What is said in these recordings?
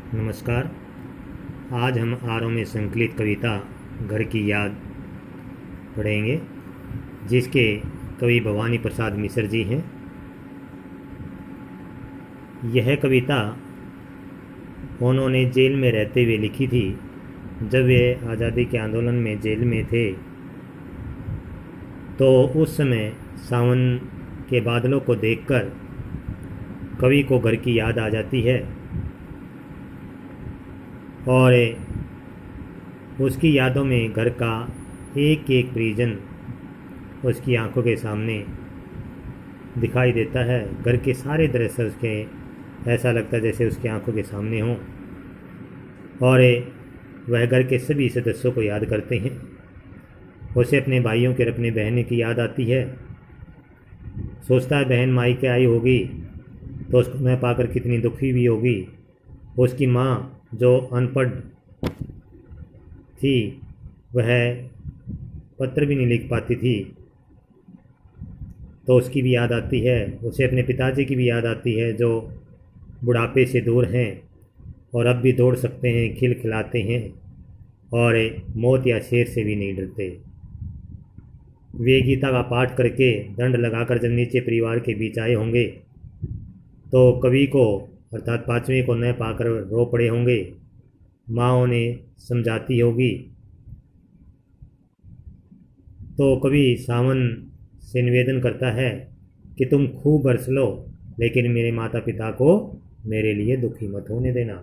नमस्कार। आज हम आरों में संकलित कविता घर की याद पढ़ेंगे, जिसके कवि भवानी प्रसाद मिश्र जी हैं। यह कविता उन्होंने जेल में रहते हुए लिखी थी। जब वे आज़ादी के आंदोलन में जेल में थे तो उस समय सावन के बादलों को देखकर कवि को घर की याद आ जाती है और उसकी यादों में घर का एक एक परिजन उसकी आंखों के सामने दिखाई देता है। घर के सारे दृश्य उसके ऐसा लगता है जैसे उसकी आंखों के सामने हों और वह घर के सभी सदस्यों को याद करते हैं। उसे अपने भाइयों के और अपनी बहनों की याद आती है। सोचता है बहन मायके आई होगी तो उसको मैं पाकर कितनी दुखी भी होगी। उसकी माँ जो अनपढ़ थी वह पत्र भी नहीं लिख पाती थी तो उसकी भी याद आती है। उसे अपने पिताजी की भी याद आती है जो बुढ़ापे से दूर हैं और अब भी दौड़ सकते हैं, खिलखिलाते हैं और मौत या शेर से भी नहीं डरते। वे गीता का पाठ करके दंड लगाकर जब नीचे परिवार के बीच आए होंगे तो कवि को अर्थात पाँचवीं को न पाकर रो पड़े होंगे। माँ उन्हें समझाती होगी तो कवि सावन से निवेदन करता है कि तुम खूब बरस लो, लेकिन मेरे माता पिता को मेरे लिए दुखी मत होने देना।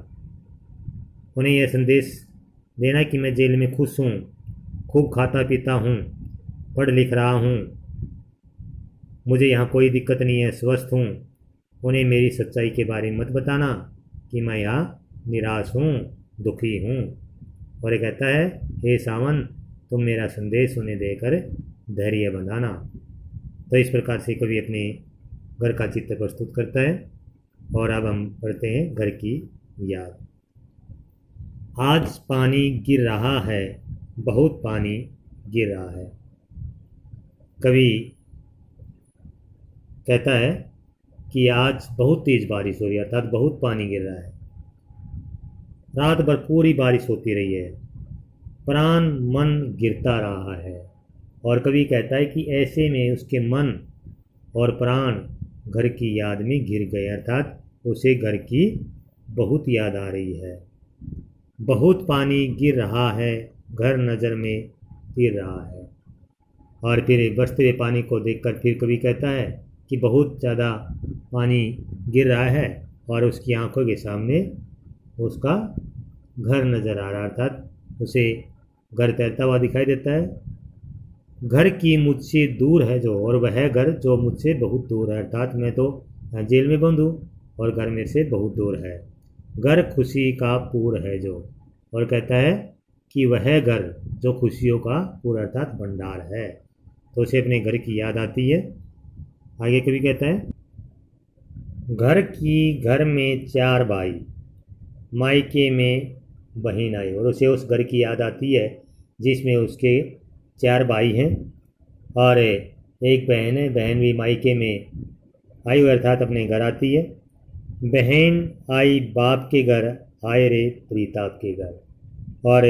उन्हें यह संदेश देना कि मैं जेल में खुश हूँ, खूब खाता पीता हूँ, पढ़ लिख रहा हूँ, मुझे यहाँ कोई दिक्कत नहीं है, स्वस्थ हूँ। उन्हें मेरी सच्चाई के बारे में मत बताना कि मैं यहाँ निराश हूँ, दुखी हूँ। और ये कहता है, हे सावन, तुम मेरा संदेश उन्हें देकर धैर्य बंधाना। तो इस प्रकार से कवि अपने घर का चित्र प्रस्तुत करता है। और अब हम पढ़ते हैं घर की याद। आज पानी गिर रहा है, बहुत पानी गिर रहा है। कवि कहता है कि आज बहुत तेज बारिश हो रही है, अर्थात बहुत पानी गिर रहा है। रात भर पूरी बारिश होती रही है, प्राण मन गिरता रहा है। और कवि कहता है कि ऐसे में उसके मन और प्राण घर की याद में गिर गए, अर्थात उसे घर की बहुत याद आ रही है। बहुत पानी गिर रहा है, घर नज़र में गिर रहा है। और फिर बरसते हुए पानी को देखकर फिर कवि कहता है कि बहुत ज़्यादा पानी गिर रहा है और उसकी आंखों के सामने उसका घर नज़र आ रहा है, अर्थात उसे घर तैरता हुआ दिखाई देता है। घर की मुझसे दूर है जो, और वह घर जो मुझसे बहुत दूर है, अर्थात मैं तो जेल में बंद हूँ और घर मेरे से बहुत दूर है। घर खुशी का पूर है जो, और कहता है कि वह घर जो खुशियों का पूर अर्थात भंडार है। तो उसे अपने घर की याद आती है। आगे कभी कहता है, घर में 4 भाई, मायके में बहन आई। और उसे उस घर की याद आती है जिसमें उसके 4 भाई हैं और एक बहन है। बहन भी मायके में आई हुई अर्थात अपने घर आती है। बहन आई बाप के घर, आए रे प्रीताप के घर। और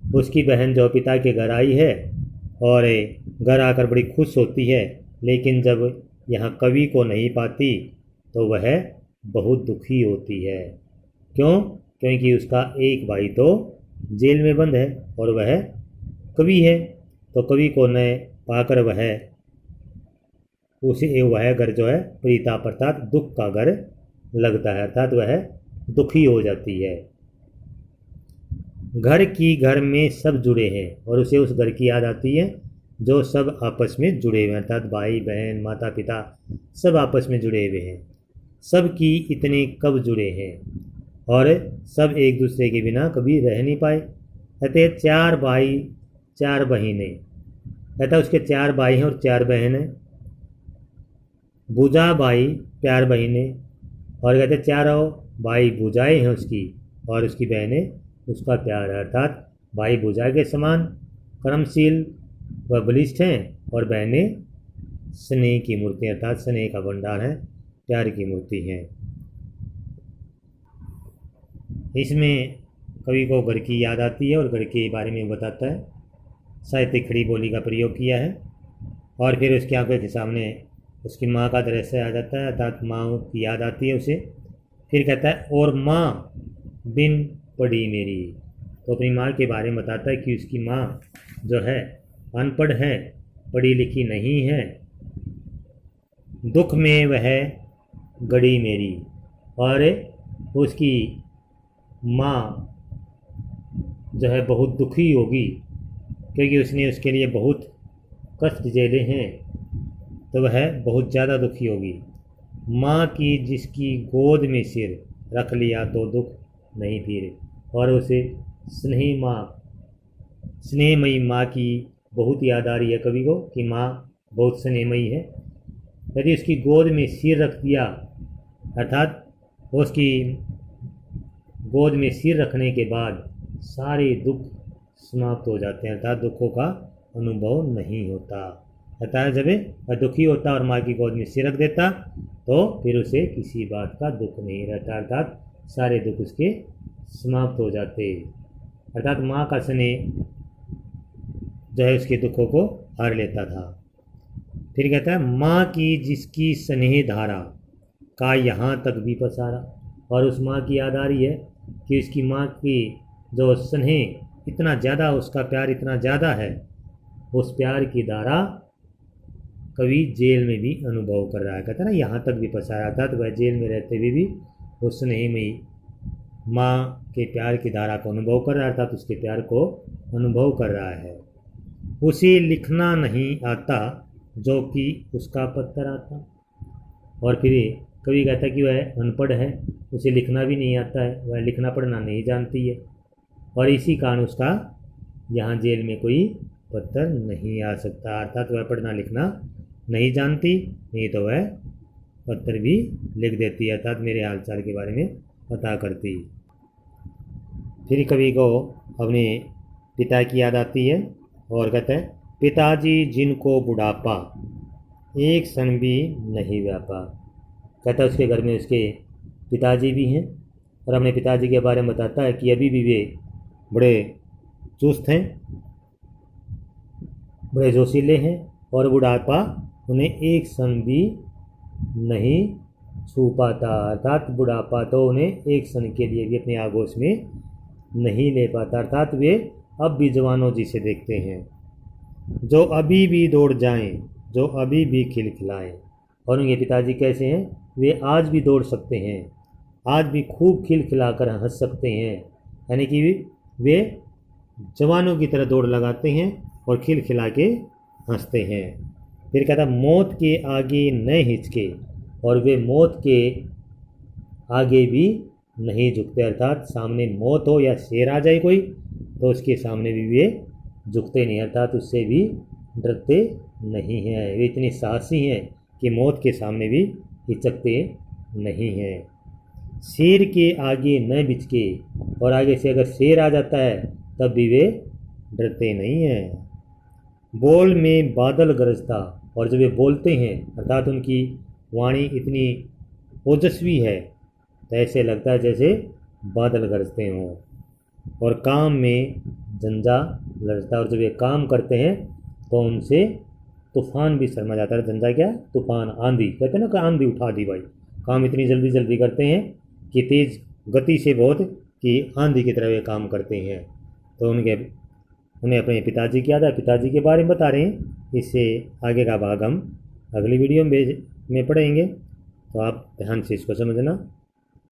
उसकी बहन जो पिता के घर आई है और घर आकर बड़ी खुश होती है, लेकिन जब यहाँ कवि को नहीं पाती तो वह बहुत दुखी होती है। क्यों? क्योंकि उसका एक भाई तो जेल में बंद है और वह कवि है। तो कवि को न पाकर वह घर जो है प्रीताप अर्थात दुख का घर लगता है, अर्थात वह दुखी हो जाती है। घर में सब जुड़े हैं, और उसे उस घर की याद आती है जो सब आपस में जुड़े हुए हैं, अर्थात भाई बहन माता पिता सब आपस में जुड़े हुए हैं। सब की इतने कब जुड़े हैं और सब एक दूसरे के बिना कभी रह नहीं पाए। कहते 4 भाई 4 बहनें, कहता उसके 4 भाई हैं और 4 बहनें। भुजा भाई प्यार बहनें, और कहते 4 भाई भुजाएं हैं उसकी और उसकी बहनें उसका प्यार है, अर्थात भाई भुजा के समान कर्मशील व बलिष्ठ हैं और बहनें स्नेह की मूर्ति अर्थात स्नेह का भंडार है, प्यार की मूर्ति हैं। इसमें कवि को घर की याद आती है और घर के बारे में बताता है। साहित्यिक खड़ी बोली का प्रयोग किया है और फिर उसकी आंखों के सामने उसकी माँ का दृश्य आ जाता है, अर्थात माँ की याद आती है उसे। फिर कहता है और माँ बिन पढ़ी मेरी, तो अपनी माँ के बारे में बताता है कि उसकी माँ जो है अनपढ़ है, पढ़ी लिखी नहीं है। दुख में वह गड़ी मेरी, और उसकी माँ जो है बहुत दुखी होगी क्योंकि उसने उसके लिए बहुत कष्ट झेले हैं, तो वह बहुत ज़्यादा दुखी होगी। माँ की जिसकी गोद में सिर रख लिया तो दुख नहीं फिर, और उसे स्नेहमयी माँ की बहुत याद आ रही है कवि को कि माँ बहुत स्नेहमयी है। यदि उसकी गोद में सिर रख दिया, अर्थात उसकी गोद में सिर रखने के बाद सारे दुख समाप्त हो जाते हैं, अर्थात दुखों का अनुभव नहीं होता। अर्थात जब वह दुखी होता और माँ की गोद में सिर रख देता तो फिर उसे किसी बात का दुख नहीं रहता, अर्थात सारे दुख उसके समाप्त हो जाते। अर्थात माँ का स्नेह जो है उसके दुखों को हर लेता था। फिर कहता है माँ की जिसकी स्नेह धारा का यहाँ तक भी पसारा, और उस माँ की याद आ रही है कि उसकी माँ की जो स्नेह इतना ज़्यादा, उसका प्यार इतना ज़्यादा है, उस प्यार की धारा कवि जेल में भी अनुभव कर रहा है। कहता है ना यहाँ तक भी पसारा था, तो वह जेल में रहते हुए भी उस स्नेह में माँ के प्यार की धारा को अनुभव कर रहा था, तो उसके प्यार को अनुभव कर रहा है। उसे लिखना नहीं आता जो कि उसका पत्थर आता, और फिर कवि कहता है कि वह अनपढ़ है, उसे लिखना भी नहीं आता है, वह लिखना पढ़ना नहीं जानती है, और इसी कारण उसका यहाँ जेल में कोई पत्थर नहीं आ सकता। अर्थात वह पढ़ना लिखना नहीं जानती, नहीं तो वह पत्थर भी लिख देती है, अर्थात मेरे हालचाल के बारे में पता करती। फिर कवि को अपने पिता की याद आती है और कहते हैं पिताजी जिनको बुढ़ापा एक क्षण भी नहीं व्यापा। कहता है उसके घर में उसके पिताजी भी हैं और अपने पिताजी के बारे में बताता है कि अभी भी वे बड़े चुस्त हैं, बड़े जोशीले हैं, और बुढ़ापा उन्हें एक क्षण भी नहीं छू पाता। अर्थात बुढ़ापा तो उन्हें एक क्षण के लिए भी अपने आगोश में नहीं ले पाता। अर्थात वे अब भी जवानों जी से देखते हैं जो अभी भी दौड़ जाएं, जो अभी भी खिलखिलाएं। और उनके पिताजी कैसे हैं? वे आज भी दौड़ सकते हैं, आज भी खूब खिलखिलाकर हंस सकते हैं, यानी कि वे जवानों की तरह दौड़ लगाते हैं और खिलखिला के हंसते हैं। फिर कहता मौत के आगे न हिचके, और वे मौत के आगे भी नहीं झुकते। अर्थात सामने मौत हो या शेर आ जाए कोई तो उसके सामने भी वे झुकते नहीं, अर्थात उससे भी डरते नहीं हैं। वे इतने साहसी हैं कि मौत के सामने भी हिचकते नहीं हैं। शेर के आगे न बिचके, और आगे से अगर शेर आ जाता है तब भी वे डरते नहीं हैं। बोल में बादल गरजता, और जब वे बोलते हैं अर्थात उनकी वाणी इतनी ओजस्वी है तो ऐसे लगता है जैसे बादल गरजते हों। और काम में झंझा लड़ता, और जब वे काम करते हैं तो उनसे तूफान भी शर्मा जाता है। झंझा क्या? तूफान, आंधी। कहते हैं ना कि आंधी उठा दी भाई, काम इतनी जल्दी जल्दी करते हैं कि तेज़ गति से बहुत कि आंधी की तरह वे काम करते हैं। तो उन्हें अपने पिताजी की याद है, पिताजी के बारे में बता रहे हैं। इससे आगे का भाग हम अगली वीडियो में पढ़ेंगे, तो आप ध्यान से इसको समझना।